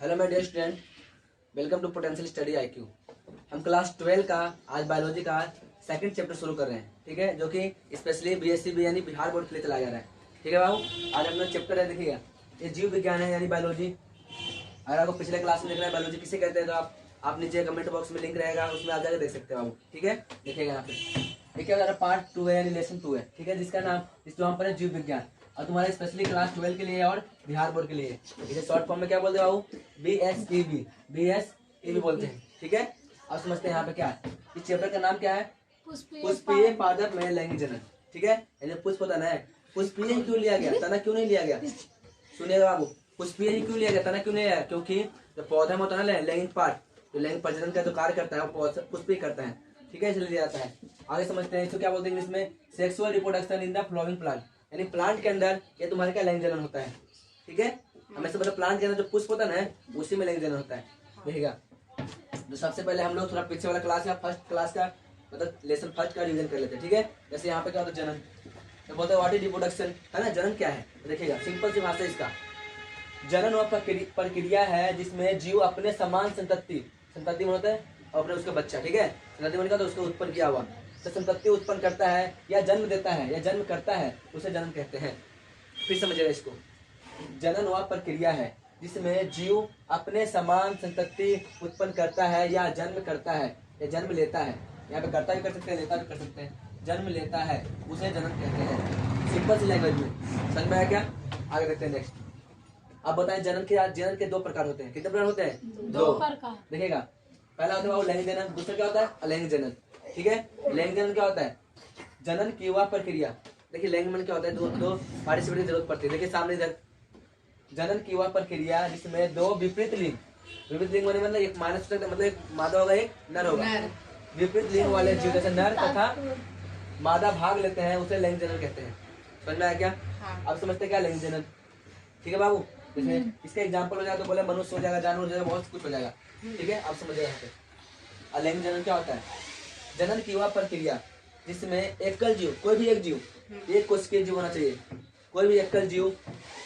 Hello my dear student, welcome to potential study IQ. हम class 12 का आज biology का सेकंड चैप्टर शुरू कर रहे हैं, ठीक है, जो कि स्पेशली बीएससी यानी बिहार बोर्ड के लिए चलाया जा रहा है। ठीक है बाबू, आज हम लोग चैप्टर है, देखिएगा, ये जीव विज्ञान है यानी बायोलॉजी। अगर आपको पिछले क्लास में देखना है बायोलॉजी किसे कहते हैं तो आप नीचे कमेंट बॉक्स में लिंक रहेगा, उसमें आप जाकर देख सकते हो बाबू। ठीक है, देखिएगा यहाँ पे ये क्या पार्ट 2 है यानी लेसन 2 है, ठीक है, जिसका नाम इस नाम पर है जीव विज्ञान और तुम्हारे स्पेशली क्लास 12 के लिए और बिहार बोर्ड के लिए। ठीक है, शॉर्ट फॉर्म में क्या बोलते हैं बाबू? BSEB बोलते हैं। ठीक है, अब समझते हैं यहाँ पे क्या है। इस चैप्टर का नाम क्या है? पुष्पीय पादप में लैंगिक जनन। ठीक है, ये पुष्प होता है, पुष्पीय ही क्यों लिया गया, तना क्यों नहीं लिया गया? सुनिएगा बाबू, पुष्पीय ही क्यों लिया गया, तना क्यों नहीं लिया? क्योंकि जो पौधा में होता है ना लैंगिक पार्ट, जो लैंगिक प्रजनन का जो कार्य करता है वो पुष्पीय करता है। ठीक है, इसलिए लिया जाता है। आगे समझते हैं इसको क्या बोलते हैं इंग्लिश में? Sexual reproduction in the flowering plant, यानी प्लांट के अंदर ये तुम्हारे क्या लैंगिक जनन होता है। ठीक है, हमेशा मतलब प्लांट के अंदर जो पुष्प होता है ना उसी में लैंगिक जनन होता है। देखिएगा, तो सबसे पहले हम लोग थोड़ा पीछे वाला क्लास का फर्स्ट क्लास का मतलब लेसन फर्स्ट का रिवीजन कर लेते हैं। ठीक है, जैसे यहाँ पे क्या होता है जनन, तो बोलते हैं व्हाट इज रिप्रोडक्शन, है ना। जनन क्या है? देखिएगा, सिंपल सी भाषा इसका, जनन वह प्रक्रिया है जिसमें जीव अपने समान संतति में होता है और अपने उसका बच्चा, ठीक है, संतति में तो उसको उत्पन्न किया हुआ, तो संतति उत्पन्न करता है या जन्म देता है या जन्म करता है, उसे जनन कहते हैं। फिर समझिएगा इसको, जनन वह प्रक्रिया है जिसमें जीव अपने समान संतति उत्पन्न करता है या जन्म करता है या जन्म लेता है। यहाँ पे करता भी कर सकते हैं, लेता भी कर सकते हैं। जन्म लेता है उसे जनन कहते हैं, सिंपल सी लैंग्वेज में। समझ में आया क्या? आगे देखते हैं नेक्स्ट। अब बताएं, जनन के दो प्रकार होते हैं। कितने प्रकार होते हैं? दो प्रकार। देखिएगा, पहला होता है लैंगिक जनन, दूसरा क्या होता है? अलैंगिक जनन। ठीक है, लैंगिक जनन क्या होता है? जनन की वह प्रक्रिया, देखिए लैंगिक जनन क्या होता है, दो पार्टिसिपेट की जरूरत पड़ती है। देखिए सामने इधर, जनन की वह प्रक्रिया जिसमें दो विपरीत लिंग मतलब एक मानस मतलब एक मादा होगा एक नर होगा, विपरीत लिंग वाले जीव जैसे नर तथा मादा भाग लेते हैं उसे लैंगिक जनन कहते हैं। समझ में आया क्या? अब समझते क्या लैंगिक जनन। ठीक है बाबू, जैसे इसका एग्जांपल हो जाएगा तो बोले मनुष्य हो जाएगा, जानवर हो जाएगा, बहुत कुछ हो जाएगा। ठीक है, आप समझिएगा यहाँ पे अलैंगिक जनन क्या होता है? जनन की वह प्रक्रिया जिसमें एकल जीव, कोई भी एक जीव, एक कोशिकीय जीव होना चाहिए, कोई भी एकल जीव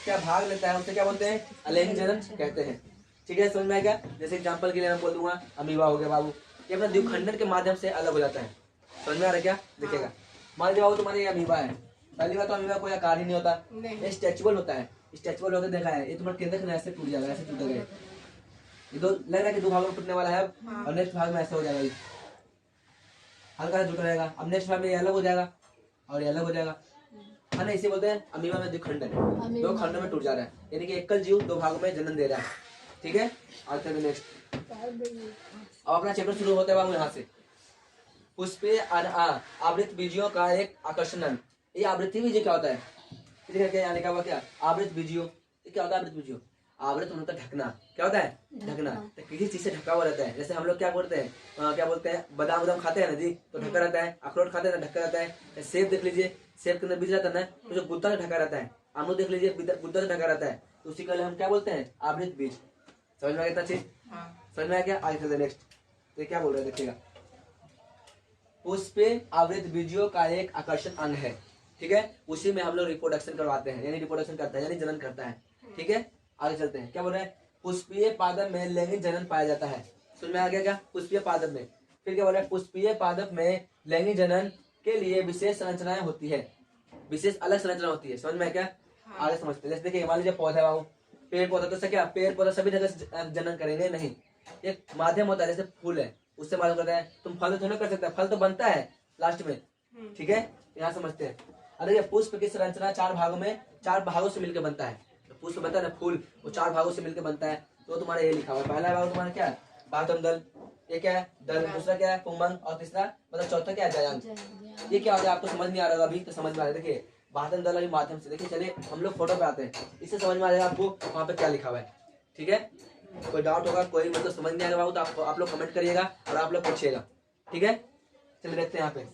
क्या भाग लेता है उसे क्या बोलते हैं? अलैंगिक जनन कहते हैं। ठीक है, समझ में आएगा? जैसे एग्जांपल के लिए मैं बोल दूंगा अमीबा हो गया बाबू, ये अपना द्विखंडन के माध्यम से अलग हो जाता है। समझ में आ रहा है क्या? देखिएगा, मान लीजिए बाबू तुम्हारे ये अमीबा है, पहली बात तो अमीबा कोई आकार ही नहीं होता, ये स्ट्रेचेबल होता है। स्ट्रेचेबल होकर देखा है, ये तुम्हारा केंद्र ऐसे टूट जाएगा, ऐसे टूटेगा, ये दो लग रहा है कि दो भागों में टूटने वाला है अब, और नेक्स्ट भाग में ऐसे हो जाएगा, हल्का सा जुटा रहेगा। अब नेक्स्ट भाग में ये अलग हो जाएगा और ये अलग हो जाएगा, है ना। इसे बोलते हैं अमीबा में द्विखंडन, दो खंडों में टूट जा रहा है, यानी कि एकल जीव दो भागों में जन्म दे रहा है। ठीक है, आगे नेक्स्ट। अब अपना चैप्टर शुरू होता है बाबू यहाँ से, पुष्पीय आवृत बीजियों का एक आकर्षण। ये आवृत्ति बीज क्या होता है? क्या यानी का क्या आवृत बीजियों, ये क्या होता है? आवृत बीजियों, आवृत होता है ढकना। क्या होता है? ढकना। तो किसी चीज से ढका हुआ रहता है। जैसे हम लोग क्या बोलते हैं, क्या बोलते हैं, बादाम खाते हैं ना जी, तो ढका रहता है। अखरोट खाते हैं ना, ढका रहता है। सेब देख लीजिए, सेब के अंदर बीज रहता है ना, तो जो गुद्दा से ढका रहता है। अमरूद देख लीजिए, गुद्दा से ढका रहता है, तो उसी को हम क्या बोलते हैं? आवृत बीज। समझ में आ गया चीज? समझ में आ गया? आगे चलते नेक्स्ट। तो क्या बोल रहे हैं देखिएगा, पुष्पीय आवृत बीजियों का एक आकर्षण अंग है। ठीक है, उसी में हम लोग रिप्रोडक्शन करवाते हैं, यानी रिप्रोडक्शन करता है यानी जनन करता है। ठीक है, आगे चलते हैं। क्या बोल रहे हैं? पुष्पीय पादप में लैंगिक जनन पाया जाता है। सुन में आ गया क्या? पुष्पीय पादप में। फिर क्या बोल रहे हैं? पुष्पीय पादप में लैंगिक जनन के लिए विशेष संरचनाएं होती है, विशेष अलग संरचना होती है। समझ में क्या? आगे समझते हैं। जैसे देखिए, मान लीजिए पौधा बाबू, पेड़ पौधा, तो क्या पेड़ पौधा सभी जगह से जनन करेंगे नहीं, एक माध्यम होता है, जैसे फूल है उससे मालूम करता है। तुम फल तो थोड़ा कर सकते, फल तो बनता है लास्ट में। ठीक है, यहाँ समझते हैं। अरे ये पुष्प की संरचना चार भागों से मिलकर बनता है। तो पुष्प बनता है ना, फूल, वो चार भागों से मिलकर बनता है। तो तुम्हारा ये लिखा हुआ है, पहला भाग तुम्हारा क्या है? बातम दल, ये क्या है? दल। दूसरा क्या है? पुंबंग। और तीसरा मतलब चौथा क्या है? जयांग। ये क्या होता है? आपको समझ नहीं आ रहा अभी, तो समझ में आ रहा है। देखिए बातम दल अभी माध्यम से, देखिए चलिए हम लोग फोटो पे आते हैं, इससे समझ में आ जाएगा आपको वहाँ पे क्या लिखा हुआ है। ठीक है, कोई डाउट होगा, कोई मतलब समझ नहीं आएगा बाबू, तो आप लोग कमेंट करिएगा और आप लोग पूछिएगा। ठीक है, चलिए देखते हैं यहाँ पे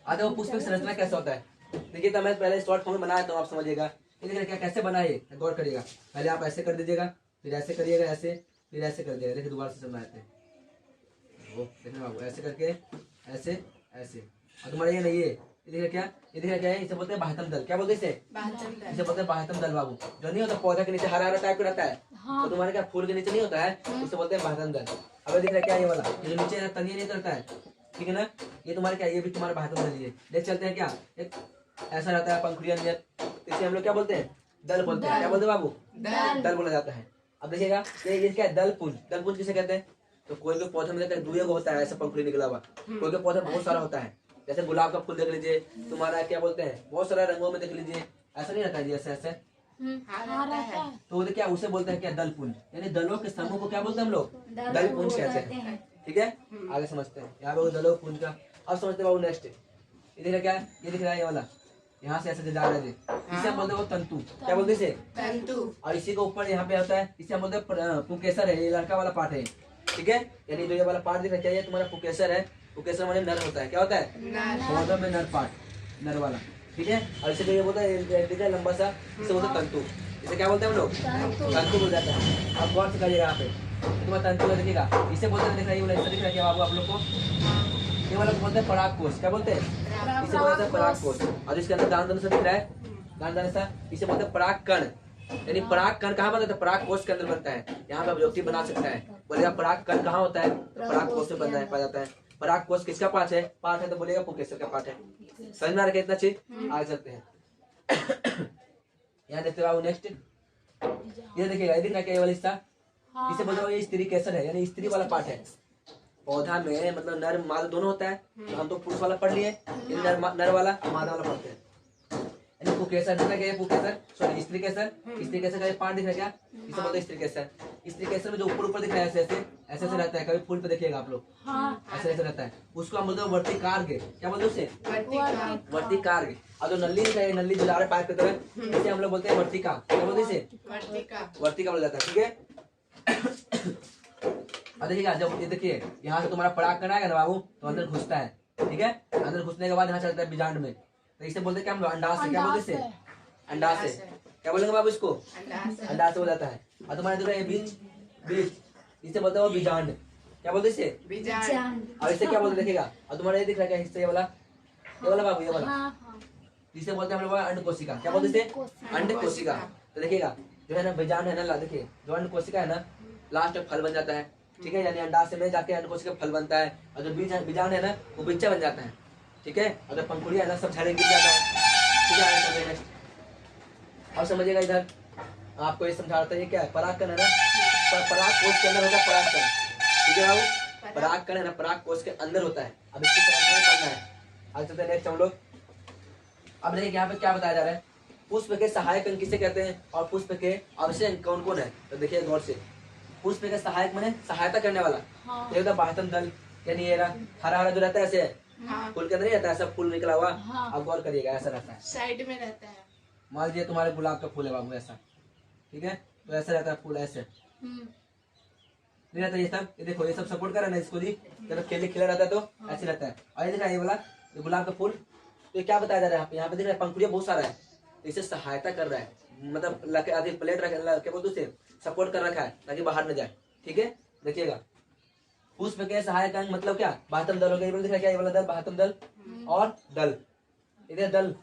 आगे वो पुष्प की संरचना कैसा होता है। देखिए, तो मैं पहले शॉर्ट फॉर्म में बनाया तो आप समझिएगा। क्या कैसे बना है, गौर करिएगा। पहले आप ऐसे कर दीजिएगा, फिर ऐसे करिएगा, ऐसे, फिर ऐसे कर दिएगा। देखिए दोबारा से समझाते हैं, वो देखना बाबू, ऐसे करके ऐसे ऐसे, और तुम्हारा ये नहीं, ये ये दिख रहा क्या, ये दिख रहा क्या है, इसे बोलते हैं बाह्यतम दल। क्या बोलते हैं इसे, इसे बोलते हैं बाह्यतम दल बाबू। जो नहीं होता पौधा के नीचे हरा हरा टाइप का रहता है, तो तुम्हारे क्या फूल के नीचे नहीं होता है, इसे बोलते हैं बाह्यतम दल। अब दिख रहा क्या ये वाला, ये नीचे तनिया नहीं करता है, ठीक है ना, ये तुम्हारे क्या, ये भी तुम्हारा बाह्यतम दल है। देख चलते हैं क्या, एक ऐसा रहता है पंखुड़िया नियत, इसे हम लोग क्या बोलते हैं, दल बोलते हैं। क्या बोलते हैं बाबू, दल बोला जाता है। अब देखिएगा ये क्या है, दल पुंज। दल पुंज किसे कहते हैं, तो कोई भी पौधे में दुए को होता है ऐसा पंखुड़ी निकला हुआ, कोई भी पौधा बहुत सारा होता है। जैसे गुलाब का फूल देख लीजिए, तुम्हारा क्या बोलते हैं, बहुत सारा रंगों में देख लीजिए, ऐसा नहीं रहता है जी, ऐसे ऐसे, तो वो क्या उसे बोलते हैं क्या, दल पुंज। यानी दलों के समूह को क्या बोलते हैं हम लोग, दल पुंज कहते हैं। ठीक है, आगे समझते हैं यहाँ पे दलों पुंज का। अब समझते हैं बाबू नेक्स्ट, ये दिख रहा क्या है, ये दिख रहा है ये वाला, यहाँ से ऐसे जा रहे थे, इसे हम बोलते हैं वो तंतु। क्या बोलते हैं इसे, तंतु। और इसी के ऊपर यहाँ पे होता है, इसे हम बोलते हैं पुकेसर है, ये लड़का वाला पार्ट है, ठीक है। यानी जो ये वाला पार्ट दिख रहा है तुम्हारा पुकेसर है, पुकेसर माने नर होता है। क्या होता है, पौधों में नर पार्ट, नर वाला, ठीक है। और इसे जो ये बोलता है लंबा सा, इसे बोलते हैं तंतु। इसे क्या बोलते हैं हम लोग, तंतु बोल जाता है। अब गौर से करिएगा यहाँ पे, तुम्हारा तंतु का देखिएगा, इसे बोलते हैं, दिख रहा है ये वाला, दिख रहा है क्या बाबू आप लोग को, ये वाला बोलते हैं पराग कोश। क्या बोलते हैं, इसे बोलते हैं पराग कोश। और इसके अंदर दान दाने सा दिख रहा है, दान दाने सा, इसे बोलते हैं पराग कण। यानी पराग कण कहाँ बनता है, पराग कोश के अंदर बनता है। यहाँ पे आप व्यक्ति बना सकता है, बोलेगा पराग कण कहाँ होता है, तो पराग कोश से बनता है, पाया जाता है। पराग कोश किसका पार्ट है, तो बोलेगा पुकेसर का पार्ट है। समझ में आ रहा है इतना चीज, आगे चलते हैं। यहाँ देखते हो नेक्स्ट, ये देखिएगा, ये दिख रहा है क्या, ये वाला हिस्सा, इसे बोलते हैं ये स्त्री केसर है, यानी स्त्री वाला पार्ट है। पौधा में मतलब नर मादा दोनों होता है, तो हम तो पुरुष वाला पढ़ लिए, नर वाला मादा वाला पढ़ते हैं। यानी पुकेसर दिख रहा है, पुकेसर सॉरी स्त्री केसर, स्त्री केसर का पार्ट दिख रहा है क्या, इसे बोलते हैं स्त्री केसर। स्त्री केसर में जो ऊपर ऊपर दिख रहा है ऐसे ऐसे ऐसे रहता है, कभी फूल पे देखिएगा आप लोग, ऐसे ऐसे रहता है, उसको हम बोलते हैं वर्तिकार्ग। क्या बोलते हैं उसे, वर्तिकार्ग। और जो नल्ली दिख रहा है, नल्ली जो जा रहा है पाइप की तरह, इसे हम लोग बोलते हैं वर्तिका। क्या बोलते हैं इसे, वर्तिका बोला जाता है, ठीक है। और देखिएगा जब ये देखिए यहाँ से तुम्हारा पराग कण आएगा ना बाबू, तो अंदर घुसता है, ठीक है। अंदर घुसने के बाद यहाँ चलता है बीजांड में, तो इसे बोलते हैं क्या हम अंडाशय। क्या बोलते हैं, अंडाशय। क्या बोलेंगे बाबू इसको, अंडाशय हो जाता है। और तुम्हारे दिख रहा है बीज, बीज, इसे बोलते हैं वो बीजांड। क्या बोलते हैं इसे, बीजांड। और इसे क्या बोलते देखिएगा, और तुम्हारा ये दिख रहा है क्या हिस्सा, ये वाला बाबू, ये वाला, जिसे बोलते हैं हम लोग अंड कोशिका। क्या बोलते हैं, अंड कोशिका। तो देखिएगा जो है ना बीजांड है ना, देखिए जो अंड कोशिका है ना, लास्ट में फल बन जाता है, ठीक है। यानी अंडाशय में जाके अंड कोशिका फल बनता है, और जो बीजांड है ना वो बिच्चा बन जाता है, ठीक है। और जो पंखुड़िया है ना सब झड़े गिर जाता है, ठीक है। नेक्स्ट अब समझिएगा, इधर आपको ये समझाता है, क्या है परागकण है ना, पराग कोश के अंदर होता है परागकण, ठीक है बाबू। परागकण है ना पराग कोश के अंदर होता है। अब इसकी तरह पढ़ना है, आगे चलते हैं नेक्स्ट हम लोग। अब देखिए यहाँ पे क्या बताया जा रहा है, पुष्प के सहायक अंग किसे कहते हैं, और पुष्प के आवश्यक अंग कौन कौन है, तो देखिए गौर से। पुष्प के सहायक माने सहायता करने वाला, ये होता है बाह्यतम दल। यानी ये हरा हरा जो रहता है ऐसे, फूल के अंदर नहीं रहता है, सब फूल निकला हुआ, अब गौर करिएगा ऐसा रहता है, साइड में रहता है। मान लीजिए तुम्हारे गुलाब का फूल है बाबू ऐसा, ठीक है, तो ऐसा रहता है फूल, ऐसे नहीं रहता ये सब। ये देखो ये सब सपोर्ट कर रहा है ना इसको जी, जब खेले खिला रहता है तो ऐसे रहता है। और ये देखा ये वाला, ये गुलाब का फूल, तो ये क्या बताया जा रहा है यहाँ पे देख रहे हैं, पंखुड़िया बहुत सारा है, इसे सहायता कर रहा है, मतलब आधी प्लेट रख, क्या बोलते उसे, सपोर्ट कर रखा है ताकि बाहर न जाए, ठीक है। देखिएगा पुष्प के सहायक अंग मतलब क्या, बाह्यतम दल हो गया, दिख रहा है क्या, ये वाला दल बाह्यतम दल, और दल, इधर दल,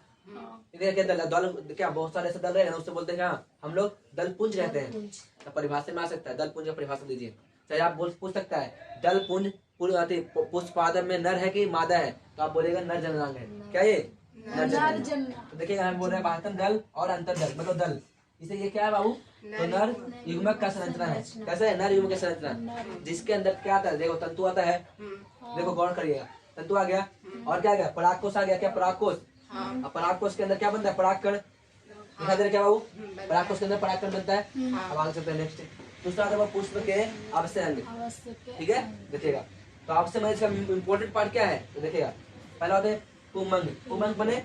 इधर क्या दल, दल क्या बहुत सारे ऐसे दल रहेगा ना, उससे बोलते हैं हम लोग दल पुंज कहते हैं। तो परिभाषा में आ सकता है, दल पुंज का परिभाषा दीजिए, चाहे आप पूछ सकता है दल पुंज पुष्प पादप में नर है कि मादा है, तो आप बोलेगा नर जननांग है। क्या ये नर जननांग। तो देखिए हम बोल रहे हैं बाह्यतम दल और अंतर दल मतलब दल, इसे ये क्या है बाबू, तो नर युग्मक का संरचना है। कैसे है, नर युग्मक का संरचना, जिसके अंदर क्या आता है, देखो तंतु आता है, देखो गौर करिएगा, तंतु आ गया, और क्या आ गया, परागकोश आ गया। क्या परागकोश, अब परागकोश के अंदर क्या बनता है, परागकण, दिखा दे रहा क्या बाबू, परागकोश के अंदर परागकण बनता है। अब आगे चलते हैं नेक्स्ट, दूसरा आता है पुष्प के आवश्यक अंग, ठीक है। देखिएगा तो आपसे मैं इसका इम्पोर्टेंट पार्ट क्या है, तो देखिएगा पहला होता है पुमंग। पुमंग बने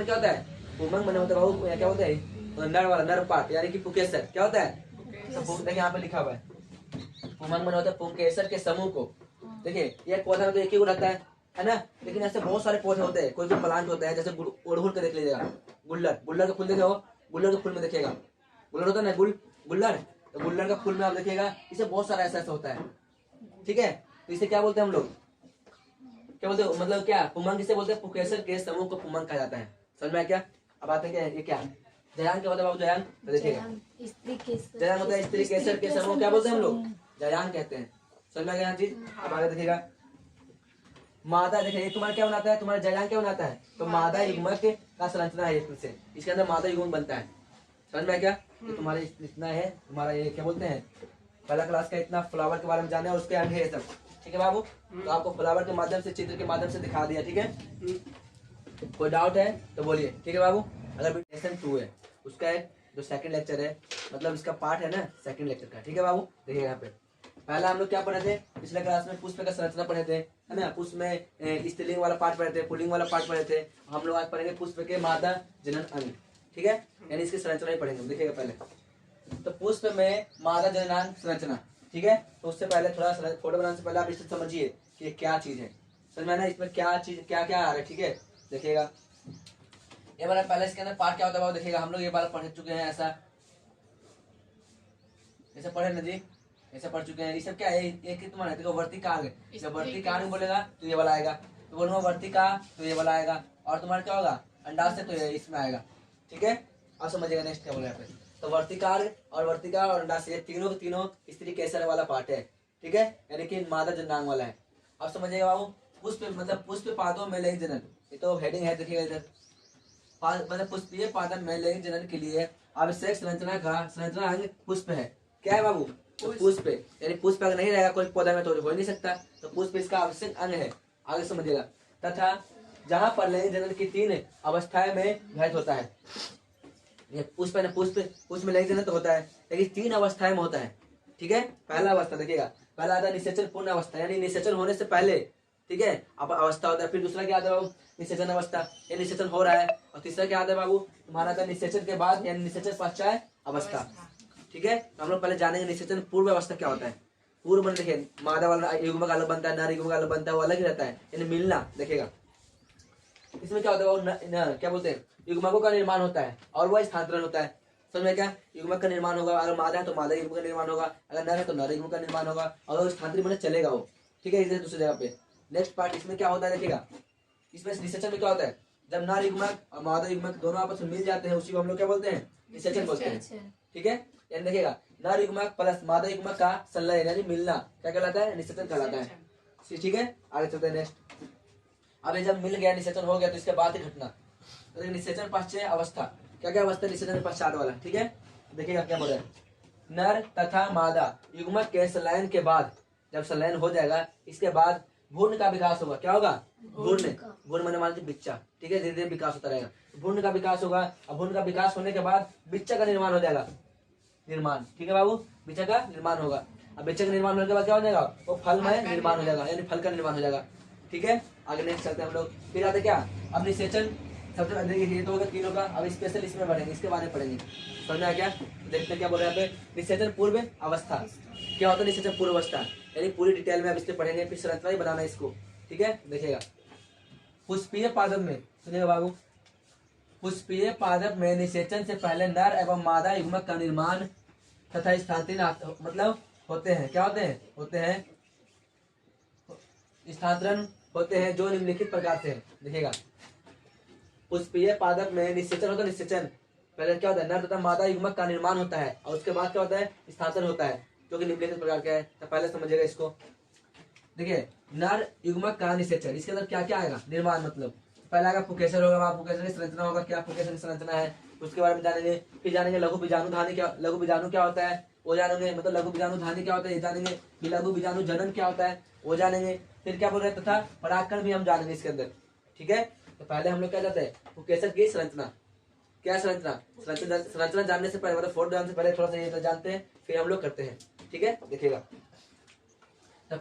क्या होता है, पुमंग बने होता है बाबू, क्या होता है, नर वाला नर पार्ट, यानी कि पुकेसर। क्या होता है, तो देखिए यहाँ पे लिखा हुआ है, पुमंग बने होता है पुकेसर के समूह को। देखिए ये पौधा में तो एक ही रहता है ना, लेकिन ऐसे बहुत सारे पौधे होते हैं, कोई भी प्लांट होता है, जैसे अड़हुल का देख लीजिएगा, गुल्लर, गुल्लर का फूल देखे हो, गुल्लर के फूल में देखिएगा, गुल्लर होता है ना, गुल्लर, तो गुल्लर का फूल में आप देखिएगा, इसे बहुत सारा ऐसा ऐसा होता है, ठीक है। तो इसे क्या बोलते हैं हम लोग, क्या बोलते हैं, मतलब क्या पुमंग किसे बोलते हैं, पुकेसर के समूह को पुमंग कहा जाता है। समझ में आया क्या? अब आते हैं क्या ये क्या जयान क्या होता है बाबू? जयान तो देखिएगा, जयान होता है स्त्री केसर के समूह, क्या बोलते हैं हम लोग? जयान कहते हैं। समझ में आ गया यहाँ चीज? अब आगे देखिएगा मादा, देखिए तुम्हारा क्या बनाता है, तुम्हारा जयान क्या बनाता है, तो मादा युग्मक का संरचना है इससे, इसके अंदर मादा युग्मक बनता है। समझ में आया क्या? ये तुम्हारे इतना है, तुम्हारा ये क्या बोलते हैं, पहला क्लास का इतना फ्लावर के बारे में जाना है, उसके अंग है सब। ठीक है बाबू? तो आपको फ्लावर के माध्यम से, चित्र के माध्यम से दिखा दिया। ठीक है, कोई डाउट है तो बोलिए। ठीक है बाबू? अगर लेसन 2 है, उसका एक जो सेकंड लेक्चर है, मतलब इसका पार्ट है ना सेकंड लेक्चर का। ठीक है बाबू? देखिए यहाँ पे पहला हम लोग क्या पढ़े थे पिछले क्लास में, पुष्प का संरचना पढ़े थे, है ना। पुष्प में स्त्रीलिंग वाला पार्ट पढ़े थे, पुल्लिंग वाला पार्ट पढ़े थे। हम लोग आज पढ़ेंगे पुष्प के मादा जनन अंग। ठीक है, यानी इसकी संरचना ही पढ़ेंगे। देखिएगा पहले तो पुष्प में मादा जननांग संरचना। ठीक है, तो उससे पहले थोड़ा फोटो बनाने से पहले आप इसे समझिए कि ये क्या चीज है। समझ में ना, इसमें क्या चीज क्या क्या आ रहा है। ठीक है, देखिएगा ये वाला पहले इसके अंदर पार्ट क्या होता है बाबू? देखिएगा हम लोग ये बार पढ़ चुके हैं, ऐसा पढ़े ना जी, ऐसा पढ़ चुके हैं। ये सब क्या है, एक तुम्हारा देखो वर्तिकार्ग, जब वर्तिकार्ग बोलेगा तो ये वाला आएगा, तो बोलूंगा वर्तिका तो ये वाला आएगा, और तुम्हारा क्या होगा अंडाशय तो ये इसमें आएगा। ठीक है, अब समझिएगा नेक्स्ट क्या बोला यहाँ पे। तो वर्तिकार्ग और वर्तिका और अंडाशय तीनों के तीनों स्त्री केसर वाला पार्ट है। ठीक है, यानी कि मादा जननांग वाला है। अब समझिएगा बाबू पुष्प मतलब पुष्प पादों में लैंगिक जनन, ये तो हेडिंग है। देखिएगा इधर मतलब पुष्पीय पादप में लैंगिक जनन के लिए आवश्यक संरचना अंग पुष्प है। क्या है बाबू? तो पुष्प, यानी पुष्प अगर नहीं रहेगा कोई पौधा में तो हो ही नहीं सकता, तो पुष्प इसका आवश्यक अंग है। आगे समझिएगा। तथा जहाँ पर लैंगिक जनन की 3 अवस्थाएं में भेद होता है, ये पुष्प है ना, पुष्प में लैंगिक जनन तो होता है, लेकिन 3 अवस्थाएं में होता है। ठीक है, पहला अवस्था देखिएगा, पहला आता है निषेचन पूर्ण अवस्था, यानी निषेचन होने से पहले। ठीक है, अब अवस्था होता है। फिर दूसरा क्या आता है बाबू? निषेचन अवस्था, ये निषेचन हो रहा है। और तीसरा क्या आता है बाबू? तुम्हारा आता है निषेचन के बाद, यानी निषेचन पश्चात अवस्था। ठीक है, तो हम लोग पहले जानेंगे निषेचन पूर्व अवस्था क्या होता है। पूर्व में देखिए मादा वाला युग्मक अलग बनता है, नर युग्मक अलग बनता है, वो अलग ही रहता है, यानी मिलना। देखिएगा इसमें क्या होता है वो क्या बोलते हैं, युग्मकों का निर्माण होता है और वह स्थानांतरण होता है। समझ में क्या? युग्मक का निर्माण होगा, अगर मादा है तो मादा युग्मक का निर्माण होगा, अगर नर है तो नर युग्मक का निर्माण होगा, और स्थानांतरित बने चलेगा वो। ठीक है, इसे दूसरी जगह पे। नेक्स्ट पार्ट इसमें क्या होता है देखिएगा, इसमें निषेचन में क्या होता है, जब नर युग्मक और मादा युग्मक दोनों आपस में मिल जाते हैं, उसी को हम लोग क्या बोलते हैं, निषेचन बोलते हैं। ठीक है, यानी देखिएगा नर युग्मक प्लस मादा युग्मक का संलयन यानी मिलना क्या कहलाता है, निषेचन कहलाता है। ठीक है, आगे चलते हैं नेक्स्ट। अब ये जब मिल गया, निषेचन हो गया, तो इसके बाद ही घटना, तो निषेचन पश्चात अवस्था। क्या क्या अवस्था निषेचन पश्चात वाला? ठीक है, देखिएगा क्या बोल रहे हैं, नर तथा मादा युग्मक के संलयन के बाद, जब संलयन हो जाएगा इसके बाद भ्रूण का विकास होगा। क्या होगा? भ्रूण मैंने मान लीजिए बिच्चा। ठीक है, धीरे धीरे विकास होता रहेगा, भ्रूण का विकास होगा, और भ्रूण का विकास होने के बाद बिच्चा का निर्माण हो जाएगा, निर्माण। ठीक है बाबू, बिच्चा का निर्माण होगा। अब बिच्चा का निर्माण होने के बाद क्या हो जाएगा, वो फल में निर्माण हो जाएगा, यानी फल का निर्माण हो जाएगा। ठीक है, आगे नेक्स्ट चलते हैं हम लोग। फिर आते क्या, अब निषेचन सबसे अधिक ये तो होगा तीनों का। अब स्पेशल इसमें बढ़ेंगे, इसके बारे में पढ़ेंगे। समझ में आया क्या? देखते हैं क्या बोल रहे हैं यहाँ पे, निषेचन पूर्व अवस्था। क्या होता है निषेचन पूर्व अवस्था, यानी पूरी डिटेल में अब इससे पढ़ेंगे, फिर संरचना ही बनाना इसको। ठीक है, देखिएगा पुष्पीय पादप में, सुनिएगा बाबू, पुष्पीय पादप में निषेचन से पहले नर एवं मादा युग्मक का निर्माण तथा स्थानांतरण मतलब होते हैं। क्या होते हैं स्थानांतरण होते हैं, जो निम्नलिखित प्रकार से। देखिएगा पुष्पीय पादप में निषेचन होता है, निषेचन पहले क्या होता है, नर तथा मादा युग्मक का निर्माण होता है, और उसके बाद क्या होता है, स्थानांतरण होता है, जो कि निम्नलिखित प्रकार का है। तो पहले समझिएगा इसको। देखिए नर युग्मक का निषेचन, इसके अंदर क्या क्या आएगा, निर्माण मतलब पहला आएगा पुकेसर होगा, पुकेसर की संरचना होगा, क्या पुकेसर की संरचना है उसके बारे में जानेंगे। फिर जानेंगे लघु बीजाणु धानी क्या, लघु बीजाणु क्या होता है वो जानेंगे, मतलब लघु बीजाणु धानी क्या होता है ये जानेंगे। फिर लघु बीजाणु जनन क्या होता है वो जानेंगे। फिर क्या बोल रहे हैं, तथा परागकण भी हम जानेंगे इसके अंदर। ठीक है, तो पहले हम लोग क्या जाते हैं, पुकेसर की संरचना। क्या संरचना जानने से पहले, मतलब फोटो जानने से पहले थोड़ा सा ये जानते हैं, फिर हम लोग करते हैं। ठीक है, देखिएगा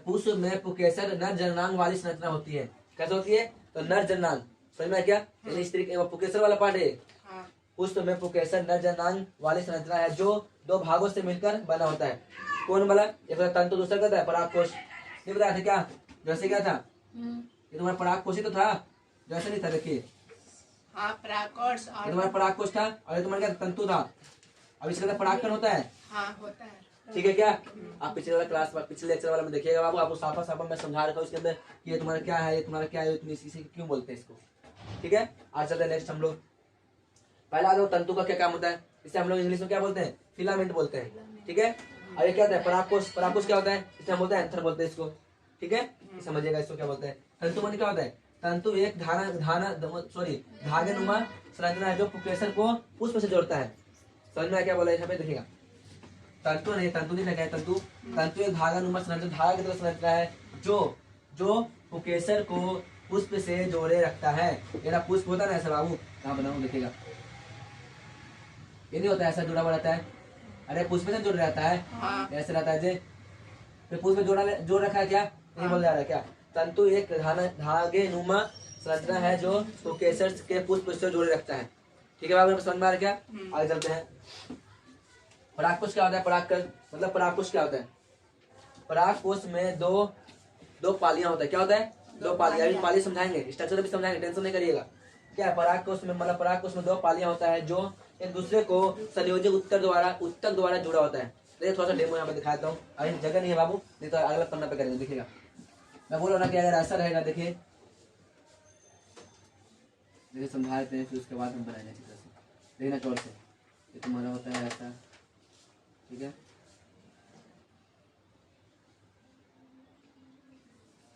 पुष्प में पुकेसर नर जननांग वाली संरचना होती है। कैसे होती है, तो नर जननांग, समझ में क्या, यानी स्त्री पुकेसर वाला पार्ट है। पुष्प में पुकेसर नर जननांग वाली संरचना है, जो 2 भागों से मिलकर बना होता है। कौन वाला, एक तंतु, दूसरा क्या था, परागकोश। नहीं बताया था क्या, जैसे क्या था, ये तुम्हारा परागकोश ही तो था, जैसे नहीं था, देखिए तुम्हारा परागकोश था, और ये तुम्हारा क्या तंतु था। अब इसके अंदर परागकण होता है, होता है। ठीक है क्या? आप पिछले वाला क्लास पिछले लेक्चर वाला में देखिएगा बाबू, आपको साफा साफा मैं समझा रखा हूँ उसके अंदर कि ये तुम्हारा क्या है, ये तुम्हारा क्या है, तुम इसी क्यों बोलते हैं इसको। ठीक है, आज चलते हैं नेक्स्ट हम लोग। पहला आ जाओ, तंतु का क्या काम होता है, इसे हम लोग इंग्लिश में क्या बोलते हैं, फिलामेंट बोलते हैं। ठीक है, और ये क्या होता है, परागकोश। परागकोश क्या होता है, इसे हम बोलते हैं एंथर बोलते हैं इसको। ठीक है, समझिएगा इसको क्या बोलते हैं। तंतु माने क्या होता है, तंतु एक धागेनुमा संरचना है जो पुकेसर को पुष्प से जोड़ता है। समझ में क्या बोला है, यहाँ पे देखिएगा, तंतु नहीं, तंतु नहीं लिखा है, तंतु तंतु एक धागानुमा संरचना, धागा की तरह संरचना है जो पुकेसर को पुष्प से जोड़े रखता है। ये पुष्प होता है ना ऐसा बाबू, कहाँ बनाऊं देखिएगा, ये नहीं होता है ऐसा जुड़ा हुआ रहता है, अरे पुष्प से जुड़ रहता है, ऐसे रहता है जी, फिर पुष्प में जोड़ रखा है क्या, नहीं बोल जा रहा है क्या। तंतु एक धागे नुमा संरचना है जो पुकेसर के पुष्प से जोड़े रखता है। ठीक है बाबू, समझ में आ रहा क्या? आगे चलते हैं। परागकोश क्या होता है, परागकण मतलब परागकोश क्या होता है, परागकोश में दो पालियां होता है। क्या होता है, दो पालियां, अभी पाली समझाएंगे, स्ट्रक्चर भी समझाएंगे, टेंशन नहीं करिएगा। क्या है परागकोश में, मतलब परागकोश में दो पालियां होता है जो एक दूसरे को संयोजक उत्तक द्वारा जुड़ा होता है। देखिए थोड़ा सा डेमो यहाँ पे दिखाता हूँ, अभी जगह नहीं है बाबू, नहीं तो अगला पन्ना पे करेंगे। देखिएगा मैं बोल रहा कि अगर ऐसा रहेगा, देखिए समझा देते हैं, फिर उसके बाद हम बनाएंगे अच्छी तरह से, देखना चौड़ से। ये तुम्हारा होता है ऐसा, ठीक है,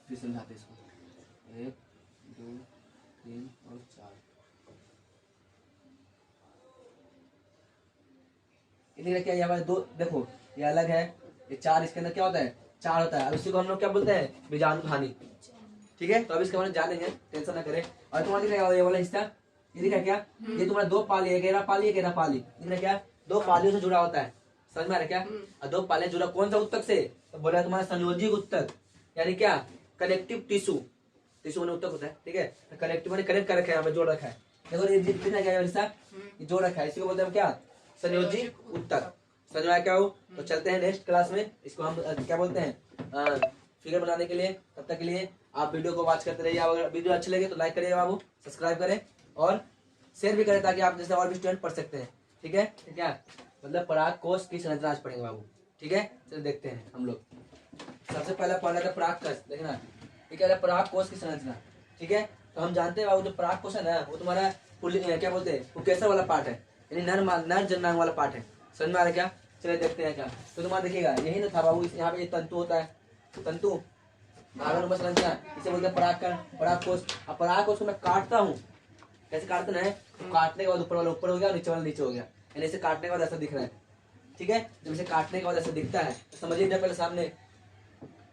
फिर समझाते इसको, 1 2 3 और 4। इन्हें क्या यहाँ पर दो देखो, ये अलग है, ये 4, इसके अंदर क्या होता है, 4 होता है। अब इसी को हम लोग क्या बोलते हैं, बीजाणुधानी। ठीक है, तो अब इसके बारे में जानेंगे, टेंशन ना करें। और तुम्हारा दिख रहा है ये वाला हिस्सा, ये दिखा क्या, ये तुम्हारा दो पाली है, घेरा पाली है, घेरा पाली, दिख रहा क्या, दो पालियों से जुड़ा होता है। समझ में आ रहा क्या, और दो पालियां जुड़ा कौन सा उत्तक से, तो बोला तुम्हारा संयोजिक उत्तक, यानी क्या, कनेक्टिव टिश्यू। टिश्यू मैंने उत्तक होता है, ठीक है, तो कनेक्टिव मैंने कनेक्ट कर रखा है, हमें जोड़ रखा है। देखो ये दिखा क्या हिस्सा, ये जोड़ रखा है, इसी को बोलते हैं क्या, संयोजी उत्तक। समझ में आया क्या हो? तो चलते हैं नेक्स्ट क्लास में, इसको हम क्या बोलते हैं, फिगर बनाने के लिए। तब तक के लिए आप वीडियो को वॉच करते रहिए। अगर वीडियो अच्छे लगे तो लाइक करिए बाबू, सब्सक्राइब करें और शेयर भी करें, ताकि आप जैसे और भी स्टूडेंट पढ़ सकते हैं। ठीक है, क्या मतलब परागकोश की संरचना आज पढ़ेंगे बाबू। ठीक है, चलो देखते हैं हम लोग। सबसे पहला पढ़ना था परागकोश, देखना ये क्या है, परागकोश की संरचना। ठीक है, तो हम जानते हैं बाबू जो परागकोश है ना, वो तुम्हारा क्या बोलते हैं, पुकेसर वाला पार्ट है, यानी नर जननांग वाला पार्ट है। समझ में आ रहा क्या? चलिए देखते हैं क्या। तो तुम्हारा देखिएगा यही ना था बाबू, यहाँ पे ये तंतु होता है, तंतु धागानुमा संरचना, इसे बोलते हैं परागकण, परागकोश। अब परागकोश को मैं काटता हूँ, कैसे काटना है, तो काटने के बाद ऊपर वाला ऊपर हो गया और नीचे वाला नीचे हो गया, यानी इसे काटने के बाद ऐसा दिख रहा है। ठीक है, जब इसे काटने के बाद ऐसा दिखता है तो समझिए पहले सामने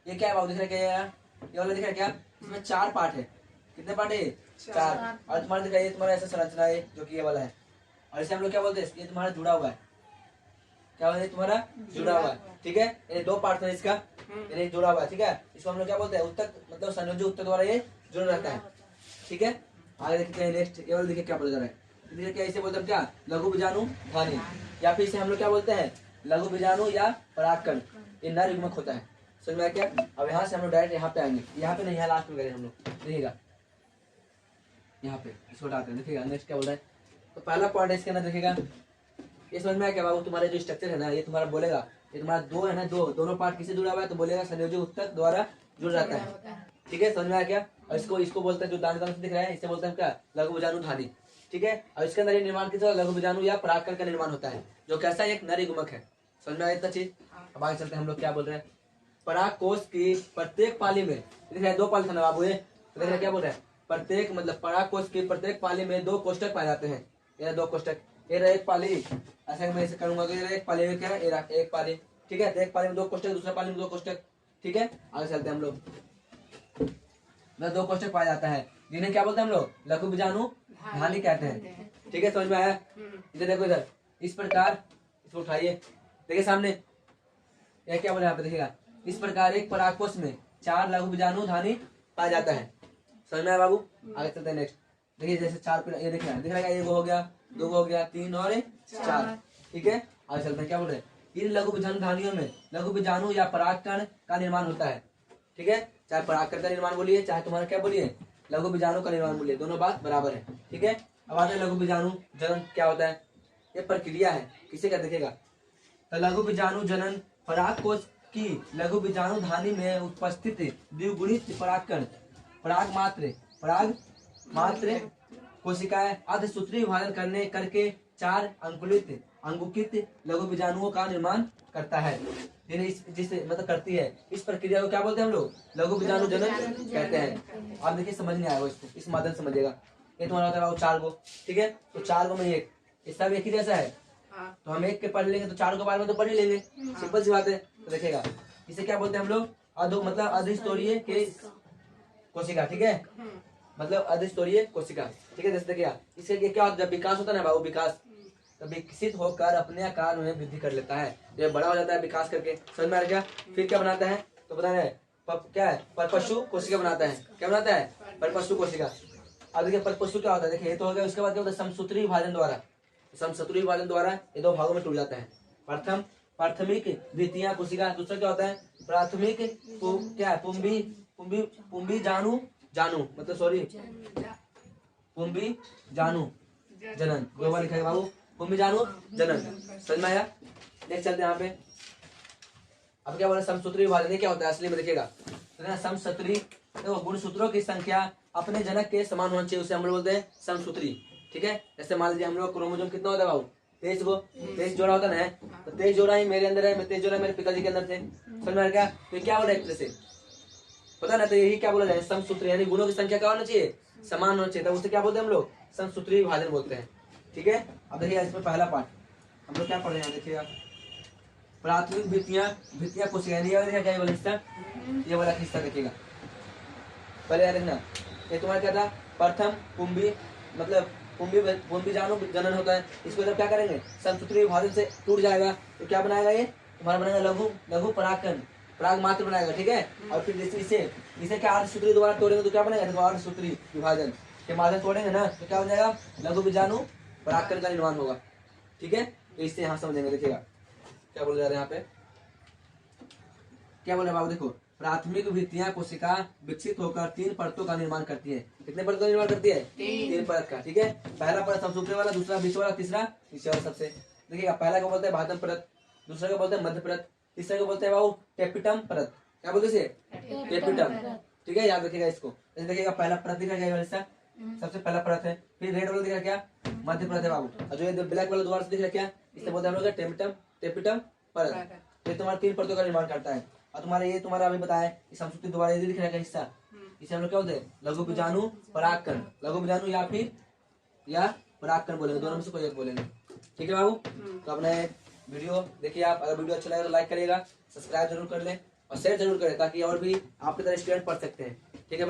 ये क्या है बाबू, दिख रहा है क्या, ये वाला दिख रहा है क्या, इसमें 4 पार्ट है। कितने पार्ट है, 4। और तुम्हारा दिख रहा है तुम्हारा ऐसा संरचना है जो कि ये वाला है, और इसे हम लोग क्या बोलते हैं, ये तुम्हारा जुड़ा हुआ है, क्या बोलते हैं, तुम्हारा जुड़ा हुआ है। ठीक है, ये 2 पार्ट है इसका, ये जुड़ा हुआ है। ठीक है, इसको हम लोग क्या बोलते हैं, उत्तक, मतलब संयोजी उत्तक द्वारा ये जुड़ रहता है। ठीक है, आगे देखते हैं नेक्स्ट, ये वाला देखिए क्या बोल रहा है, देखिए क्या इसे बोलते हैं, क्या लघु बीजाणुधानी, या फिर इसे हम लोग क्या बोलते हैं, लघु बीजाणु या परागकण। ये नर युग्मक होता है। समझ में क्या? अब यहाँ से हम लोग डायरेक्ट यहाँ पे आएंगे, यहाँ पे नहीं, यहाँ लास्ट में करें हम लोग, देखिएगा यहाँ पे इसको डालते हैं। देखिएगा नेक्स्ट क्या बोल रहा है, तो पहला पॉइंट है इसके अंदर, देखिएगा ये समझ में आया क्या बाबू, तुम्हारे जो स्ट्रक्चर है ना, ये तुम्हारा बोलेगा, ये तुम्हारा 2 है ना, दोनों पार्ट किससे जुड़ा हुआ है, तो बोलेगा संयोजी उत्तक द्वारा जुड़ जाता है। ठीक है, समझ में आया क्या? और इसको बोलते हैं, जो दाने दिख रहा है, इसे बोलते हैं क्या, लघु बीजाणुधानी। ठीक है, और इसके अंदर ये निर्माण किस लघु बीजाणु या परागकण का निर्माण होता है, जो कैसा एक नर युग्मक है। समझ में आया इतना चीज? अब आगे चलते हैं हम लोग क्या बोल रहे हैं, परागकोश की प्रत्येक पाली में, दिख रहा है 2 पाली था ना बाबू, ये देख रहे क्या बोल रहे हैं, प्रत्येक मतलब परागकोश की प्रत्येक पाली में 2 कोष्ठक पाए जाते हैं। ये 2 कोष्ठक, ये रहा एक पाली, ऐसा मैं इसे करूंगा, तो ये एक पाली में क्या है, ये एक पाली। ठीक है, तो एक पाली में 2 कोष्ठक, दूसरा पाली में 2 कोष्ठक। ठीक है, आगे चलते हैं हम लोग, 2 कोष्ठक पाया जाता है, जिन्हें क्या बोलते हैं हम लोग, लघु बीजाणुधानी कहते हैं। ठीक है, समझ में आया? इधर देखो, इधर इस प्रकार, इसको उठाइए, देखिए सामने ये क्या बोले यहाँ पे, देखिएगा इस प्रकार एक परागकोश में 4 लघु बीजाणुधानी पाया जाता है। समझ में आया बाबू? आगे चलते हैं नेक्स्ट, देखिए जैसे 4 ये दिख रहा है, 1 हो गया, 2 हो गया, 3 और 4। ठीक है, आगे चलते हैं, क्या बोल रहे हैं, इन लघु बीजाणुधानियों में लघु बीजाणु या परागकण का निर्माण होता है। ठीक है, चाहे परागकण का निर्माण बोलिए, चाहे तुम्हारा क्या बोलिए, लघु बीजाणु का निर्माण बोलिए, दोनों बात बराबर है। ठीक है, अब आते हैं लघु बीजाणु जनन क्या होता है, ये प्रक्रिया है, किसे क्या देखेगा, तो लघु बीजाणु जनन पराग कोश की लघु बीजाणु धानी में उपस्थित द्विगुणित पराग मात्र कोशिकाएं अर्धसूत्री विभाजन करके 4 अंगुकित लघु बीजाणुओं का निर्माण करता है। जिसे मतलब करती है। इस प्रक्रिया को क्या बोलते हैं हम लोग? लघु बीजाणु जनन कहते हैं। आप देखिए समझ नहीं आएगा इसको, इस माध्यम समझिएगा। ये तुम्हारा होता है 4 गो, ठीक है। तो 4 गो में एक, इस सब एक ही जैसा है। तो हम एक के पढ़ लेंगे तो 4 को बार में तो पढ़ ही लेंगे, सिंपल सी बात है। तो देखिएगा इसे क्या बोलते हैं हम लोग? मतलब अधिस्तरीय के कोशिका, ठीक है। मतलब अधिस्तरीय कोशिका, ठीक है। जैसे देखिएगा इससे क्या होता है? जब विकास होता है ना बाबू, विकास, तो विकसित होकर अपने आकार में वृद्धि कर लेता है। जब बड़ा हो जाता है विकास करके, समझ में आ गया? फिर क्या बनाता है? तो बताना है क्या है? परपशु कोशिका बनाता है। क्या बनाता है? परपशु कोशिका। अब देखिए परपशु क्या होता है? देखिए ये तो हो गया। उसके बाद क्या होता है? समसूत्री विभाजन द्वारा ये 2 भागों में टूट जाता है। प्राथमिक द्वितीय कोशिका। दूसरा क्या होता है? प्राथमिक क्या है? पुंबी जानू मतलब सॉरी पुंबी जानू जनन। 2 बार लिखा है बाबू, पुंबी जानू जनन। समझ में आया? नेक्स्ट चलते हैं यहाँ पे। अब क्या बोला? समसूत्री विभाजन क्या होता है असली में? देखिएगा समसूत्री, देखो गुणसूत्रों की संख्या अपने जनक के समान होना चाहिए, उसे हम लोग बोलते हैं समसूत्री, ठीक है। जैसे मान लीजिए हम लोग क्रोमोसोम कितना होता है बाबू? 23 गो, 23 जोड़ा होता है। तो 23 जोड़ा ही मेरे अंदर है, 23 जोड़ा मेरे पिताजी के अंदर थे। समझ में आ गया? तो क्या बोला एक तरह से, पता ना? तो यही क्या बोला जाए? समसूत्री, यानी गुणों की संख्या क्या होना चाहिए? समान होना चाहिए। तो उसे क्या बोलते हैं हम लोग? समसूत्री विभाजन बोलते हैं, ठीक है। अब देखिए इसमें पहला पार्ट हम लोग क्या पढ़ रहे हैं, देखिएगा प्राथमिक द्वितीय कोशिका, क्या बोला हिस्सा? ये वाला हिस्सा देखिएगा पहले देखना। ये तुम्हारा क्या था? प्रथम पुंबी मतलब पुंबी जानू जनन होता है। इसको जब क्या करेंगे? समसूत्री विभाजन से टूट जाएगा तो क्या बनाएगा? ये तुम्हारा बनाएगा लघु पराग मात्र बनाएगा, ठीक है। और फिर इसे क्या अर्धसूत्री दोबारा तोड़ेंगे तो क्या बनेगा? देखो अर्धसूत्री विभाजन के माध्यम तोड़ेंगे ना तो क्या हो जाएगा? लघु बीजाणु परागकण का निर्माण होगा, ठीक है। तो इससे यहाँ समझेंगे। देखिएगा क्या बोल जा रहे हैं यहाँ पे, क्या बोल रहे बाबू? देखो प्राथमिक द्वितीय कोशिका विकसित होकर 3 परतों का निर्माण करती है। कितने परतों का निर्माण करती है? 3 परत का, ठीक है। पहला परत समसूत्री वाला, दूसरा बीच वाला, तीसरा नीचे वाला सबसे। देखिएगा पहला को बोलते हैं भातम परत, दूसरा को बोलते हैं मध्य परत, तीसरे को बोलते हैं बाबू टेपिटम परत। क्या बोलते हैं? टेपिटम, ठीक है। याद रखिएगा इसको। जैसे देखिएगा पहला परत दिखा गया हिस्सा, सबसे पहला परत है। फिर रेड वाला दिखा क्या? मध्य परत है बाबू। और जो ये ब्लैक वाला दोबारा से दिख रहा क्या? इसे बोलते हैं हम लोग टेपिटम परत। ये तुम्हारा 3 परतों का निर्माण करता है। और तुम्हारा ये तुम्हारा अभी बताया कि समसूत्री दोबारा ये दिख रहा है हिस्सा, इसे हम लोग क्या बोलते हैं? लघु बीजाणु परागकण। लघु बीजाणु या परागकण बोलेंगे, दोनों में से कोई एक बोलेंगे, ठीक है बाबू। तो अपने वीडियो देखिए आप। अगर वीडियो अच्छा लगे तो लाइक करिएगा, सब्सक्राइब जरूर कर ले और शेयर जरूर करें, ताकि और भी आपकी तरह स्टूडेंट पढ़ सकते हैं, ठीक है।